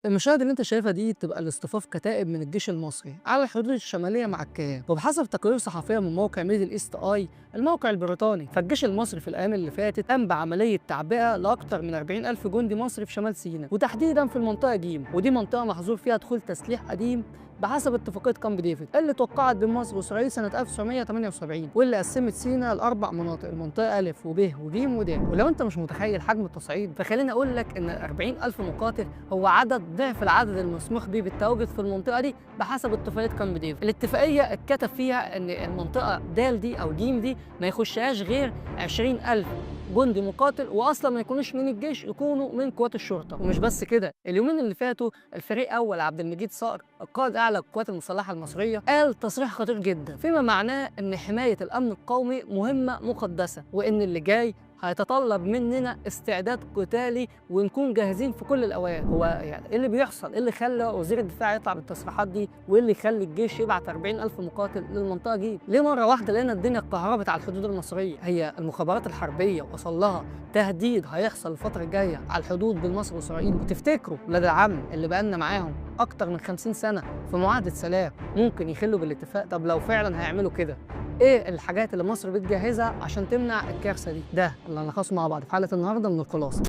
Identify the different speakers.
Speaker 1: المشاهد اللي انت شايفها دي تبقى لاصطفاف كتائب من الجيش المصري على الحدود الشماليه مع الكيان، وبحسب تقارير صحفيه من موقع ميدل ايست اي الموقع البريطاني، فالجيش المصري في الايام اللي فاتت قام بعمليه تعبئه لاكثر من 40 الف جندي مصري في شمال سيناء، وتحديدا في المنطقه جيم، ودي منطقه محظور فيها دخول تسليح قديم بحسب اتفاقيه كامب ديفيد اللي توقعت بين مصر واسرائيل سنه 1978، واللي قسمت سيناء لاربع مناطق، المنطقه الف وب وج ود. ولو انت مش متخيل حجم التصعيد فخليني اقول لك ان 40 الف مقاتل هو عدد ضعف العدد المسموح به بالتواجد في المنطقه دي بحسب اتفاقيه كامب ديفيد. الاتفاقيه اتكتب فيها ان المنطقه د دي او ج دي ما يخشهاش غير 20,000 جندي مقاتل، واصلا ما يكونوش من الجيش، يكونوا من قوات الشرطه. ومش بس كده، اليومين اللي فاتوا الفريق اول عبد المجيد صقر القائد اعلى القوات المسلحه المصريه قال تصريح خطير جدا فيما معناه ان حمايه الامن القومي مهمه مقدسه، وان اللي جاي هيتطلب مننا استعداد قتالي ونكون جاهزين في كل الاوقات. هو يعني ايه اللي بيحصل؟ ايه اللي خلى وزير الدفاع يطلع بالتصريحات دي؟ وايه اللي يخلي الجيش يبعت 40,000 مقاتل للمنطقه دي؟ ليه مره واحده لقينا الدنيا اتكهربت على الحدود المصريه؟ هي المخابرات الحربيه وصل لها تهديد هيحصل الفتره الجايه على الحدود بين مصر واسرائيل؟ وتفتكروا ولاد العم اللي بقالنا معاهم اكتر من 50 سنه في معاهده سلام ممكن يخلوا بالاتفاق؟ طب لو فعلا هيعملوا كده، ايه الحاجات اللي مصر بتجهزها عشان تمنع الكارثه دي؟ ده اللي هنلخصه مع بعض في حلقه النهارده من الخلاصه.